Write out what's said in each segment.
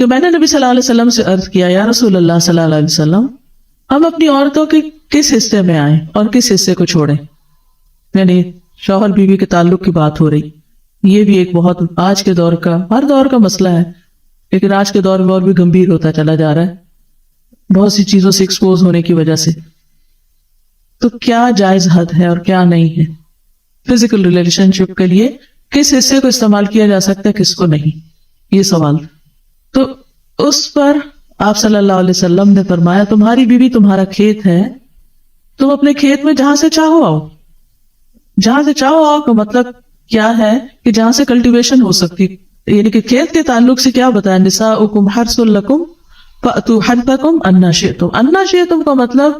کہ میں نے نبی صلی اللہ علیہ وسلم سے عرض کیا یا رسول اللہ صلی اللہ علیہ وسلم ہم اپنی عورتوں کے کس حصے میں آئیں اور کس حصے کو چھوڑیں؟ یعنی شوہر بیوی کے تعلق کی بات ہو رہی. یہ بھی ایک بہت آج کے دور کا، ہر دور کا مسئلہ ہے، لیکن آج کے دور میں اور بھی گمبھیر ہوتا چلا جا رہا ہے بہت سی چیزوں سے ایکسپوز ہونے کی وجہ سے. تو کیا جائز حد ہے اور کیا نہیں ہے فزیکل ریلیشن شپ کے لیے؟ کس حصے کو استعمال کیا جا سکتا ہے، کس کو نہیں، یہ سوال. تو اس پر آپ صلی اللہ علیہ وسلم نے فرمایا تمہاری بیوی تمہارا کھیت ہے، تم اپنے کھیت میں جہاں سے چاہو آؤ. جہاں سے چاہو آؤ کا مطلب کیا ہے کہ جہاں سے کلٹیویشن ہو سکتی، یعنی کہ کھیت کے تعلق سے کیا بتایا، نساؤکم حرث لکم فأتوا حرثکم انا شئتم. انا شئتم کا مطلب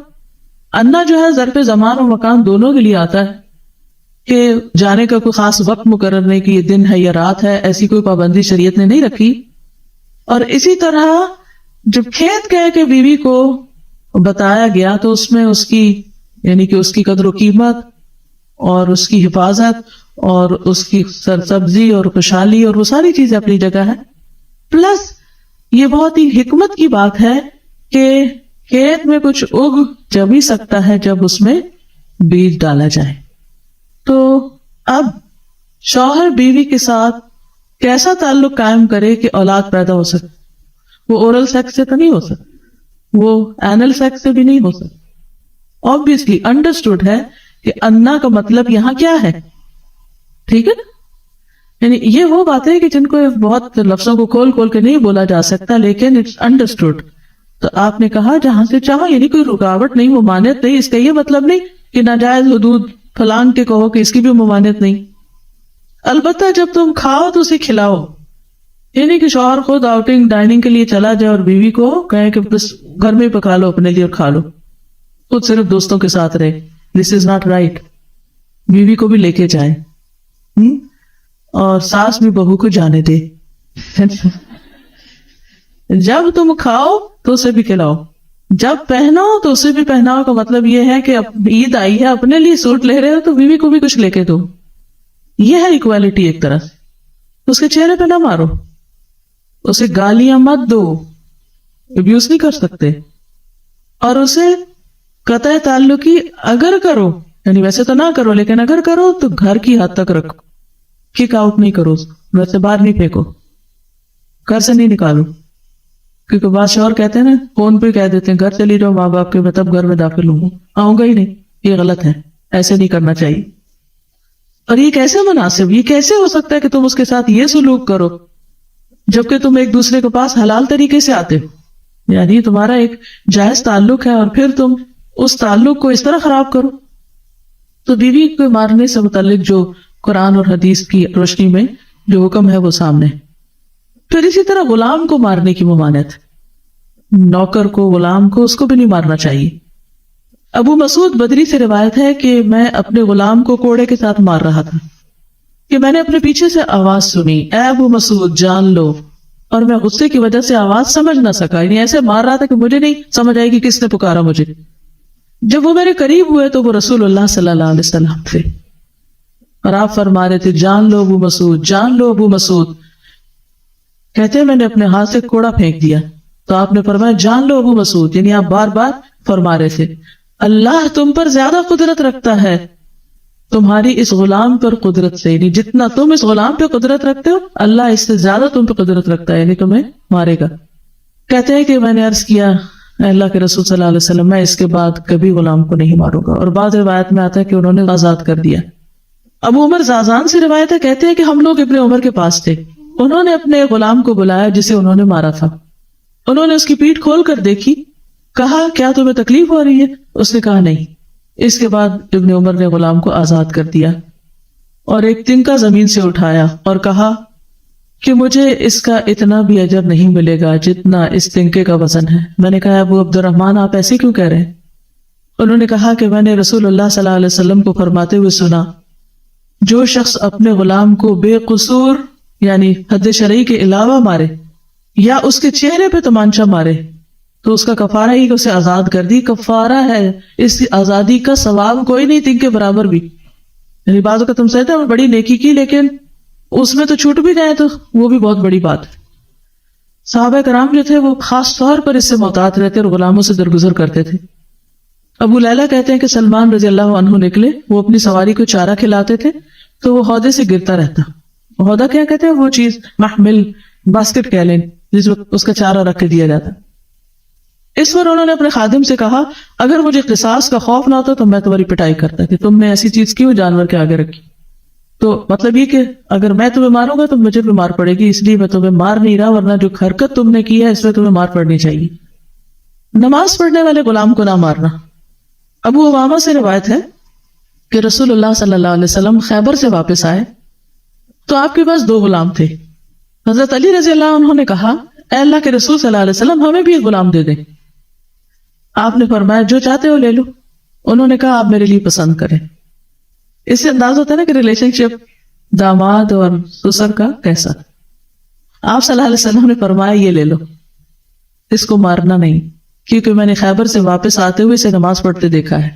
انا جو ہے ظرف زمان و مکان دونوں کے لیے آتا ہے کہ جانے کا کوئی خاص وقت مقرر نہیں کہ یہ دن ہے یا رات ہے، ایسی کوئی پابندی شریعت نے نہیں رکھی. اور اسی طرح جب کھیت کہہ کے بیوی کو بتایا گیا تو اس میں اس کی یعنی کہ اس کی قدر و قیمت اور اس کی حفاظت اور اس کی سرسبزی اور خوشحالی اور وہ ساری چیزیں اپنی جگہ ہے. پلس یہ بہت ہی حکمت کی بات ہے کہ کھیت میں کچھ اگ جب ہی سکتا ہے جب اس میں بیج ڈالا جائے. تو اب شوہر بیوی کے ساتھ کیسا تعلق قائم کرے کہ اولاد پیدا ہو سکے؟ وہ اورل سیکس سے تو نہیں ہو سکتا، وہ اینل سیکس سے بھی نہیں ہو سکتا. obviously understood ہے کہ انا کا مطلب یہاں کیا ہے، ٹھیک ہے نا؟ یعنی یہ وہ باتیں کہ جن کو بہت لفظوں کو کھول کھول کے نہیں بولا جا سکتا، لیکن اٹس انڈرسٹوڈ. تو آپ نے کہا جہاں سے چاہو، یعنی کوئی رکاوٹ نہیں، ممانعت نہیں. اس کا یہ مطلب نہیں کہ ناجائز حدود پھلانگ کے کہو کہ اس کی بھی ممانعت نہیں. البتہ جب تم کھاؤ تو اسے کھلاؤ، یعنی کہ شوہر خود آؤٹنگ ڈائننگ کے لیے چلا جائے اور بیوی کو کہے کہ بس گھر میں ہی پکا لو اپنے لیے اور کھا لو، خود صرف دوستوں کے ساتھ رہے. دس از ناٹ رائٹ. بیوی کو بھی لے کے جائے اور ساس بھی بہو کو جانے دے. جب تم کھاؤ تو اسے بھی کھلاؤ، جب پہنو تو اسے بھی پہناؤ. کا مطلب یہ ہے کہ عید آئی ہے، اپنے لیے سوٹ لے رہے ہو تو بیوی کو بھی کچھ لے کے دو. یہ ہے ایکوالٹی ایک طرح سے. اس کے چہرے پہ نہ مارو، اسے گالیاں مت دو، ابیوز نہیں کر سکتے. اور اسے قطع تعلقی اگر کرو، یعنی ویسے تو نہ کرو لیکن اگر کرو تو گھر کی حد تک رکھو. کک آؤٹ نہیں کرو، گھر سے باہر نہیں پھینکو، گھر سے نہیں نکالو. کیونکہ بعض شوہر کہتے ہیں نا، فون پہ کہہ دیتے ہیں گھر چلی جاؤ ماں باپ کے، میں تب گھر میں داخل ہوں، آؤں گا ہی نہیں. یہ غلط ہے، ایسے نہیں کرنا چاہیے. اور یہ کیسے مناسب، یہ کیسے ہو سکتا ہے کہ تم اس کے ساتھ یہ سلوک کرو جبکہ تم ایک دوسرے کے پاس حلال طریقے سے آتے ہو؟ یعنی تمہارا ایک جائز تعلق ہے اور پھر تم اس تعلق کو اس طرح خراب کرو. تو بیوی کو مارنے سے متعلق جو قرآن اور حدیث کی روشنی میں جو حکم ہے وہ سامنے. پھر اسی طرح غلام کو مارنے کی ممانعت، نوکر کو، غلام کو، اس کو بھی نہیں مارنا چاہیے. ابو مسعود بدری سے روایت ہے کہ میں اپنے غلام کو کوڑے کے ساتھ مار رہا تھا کہ میں نے اپنے پیچھے سے آواز سنی، اے ابو مسعود جان لو. اور میں غصے کی وجہ سے آواز سمجھ نہ سکا، یعنی ایسے مار رہا تھا کہ مجھے نہیں سمجھ آئی کہ کس نے پکارا مجھے. جب وہ میرے قریب ہوئے تو وہ رسول اللہ صلی اللہ علیہ وسلم تھے اور آپ فرما رہے تھے جان لو ابو مسعود، جان لو ابو مسعود. کہتے ہیں میں نے اپنے ہاتھ سے کوڑا پھینک دیا تو آپ نے فرمایا جان لو ابو مسعود، یعنی آپ بار بار فرما رہے تھے اللہ تم پر زیادہ قدرت رکھتا ہے تمہاری اس غلام پر قدرت سے، یعنی جتنا تم اس غلام پہ قدرت رکھتے ہو اللہ اس سے زیادہ تم پہ قدرت رکھتا ہے، یعنی تمہیں مارے گا. کہتے ہیں کہ میں نے عرض کیا اے اللہ کے رسول صلی اللہ علیہ وسلم میں اس کے بعد کبھی غلام کو نہیں ماروں گا. اور بعض روایت میں آتا ہے کہ انہوں نے آزاد کر دیا. ابو عمر زازان سے روایت ہے، کہتے ہیں کہ ہم لوگ ابن عمر کے پاس تھے، انہوں نے اپنے غلام کو بلایا جسے انہوں نے مارا تھا. انہوں نے اس کی پیٹھ کھول کر دیکھی، کہا کیا تمہیں تکلیف ہو رہی ہے؟ اس نے کہا نہیں. اس کے بعد ابن عمر نے غلام کو آزاد کر دیا اور ایک تنکا زمین سے اٹھایا اور کہا کہ مجھے اس کا اتنا بھی اجر نہیں ملے گا جتنا اس تنکے کا وزن ہے. میں نے کہا ابو عبد الرحمن آپ ایسے کیوں کہہ رہے ہیں؟ انہوں نے کہا کہ میں نے رسول اللہ صلی اللہ علیہ وسلم کو فرماتے ہوئے سنا جو شخص اپنے غلام کو بے قصور یعنی حد شرعی کے علاوہ مارے یا اس کے چہرے پہ تمانچہ مارے تو اس کا کفارہ ہی اسے آزاد کر دی. کفارہ ہے، اس آزادی کا ثواب کوئی نہیں تنکے برابر بھی. یعنی بعض اوقات تم کہتے ہیں بڑی نیکی کی لیکن اس میں تو چھوٹ بھی جائے تو وہ بھی بہت بڑی بات ہے. صحابہ کرام جو تھے وہ خاص طور پر اس سے محتاط رہتے اور غلاموں سے درگزر کرتے تھے. ابو لیلہ کہتے ہیں کہ سلمان رضی اللہ عنہ نکلے، وہ اپنی سواری کو چارہ کھلاتے تھے تو وہ ہودے سے گرتا رہتا. ہودہ کیا کہتے ہیں؟ وہ چیز، محمل، باسکٹ کہہ لیں، جس میں اس کا چارہ رکھ کے دیا جاتا. اس پر انہوں نے اپنے خادم سے کہا اگر مجھے قصاص کا خوف نہ ہوتا تو میں تمہاری پٹائی کرتا کہ تم نے ایسی چیز کیوں جانور کے آگے رکھی. تو مطلب یہ کہ اگر میں تمہیں ماروں گا تو مجھے بھی مار پڑے گی، اس لیے میں تمہیں مار نہیں رہا، ورنہ جو حرکت تم نے کی ہے اس میں تمہیں مار پڑنی چاہیے. نماز پڑھنے والے غلام کو نہ مارنا. ابو امامہ سے روایت ہے کہ رسول اللہ صلی اللہ علیہ وسلم خیبر سے واپس آئے تو آپ کے پاس 2 غلام تھے. حضرت علی رضی اللہ عنہ نے کہا اے اللہ کے رسول صلی اللہ علیہ وسلم ہمیں بھی ایک غلام دے دیں. آپ نے فرمایا جو چاہتے ہو لے لو. انہوں نے کہا آپ میرے لیے پسند کریں. اس سے انداز ہوتا ہے نا کہ ریلیشن شپ داماد اور سسر کا کیسا. آپ صلی اللہ علیہ وسلم نے فرمایا یہ لے لو، اس کو مارنا نہیں، کیونکہ میں نے خیبر سے واپس آتے ہوئے اسے نماز پڑھتے دیکھا ہے.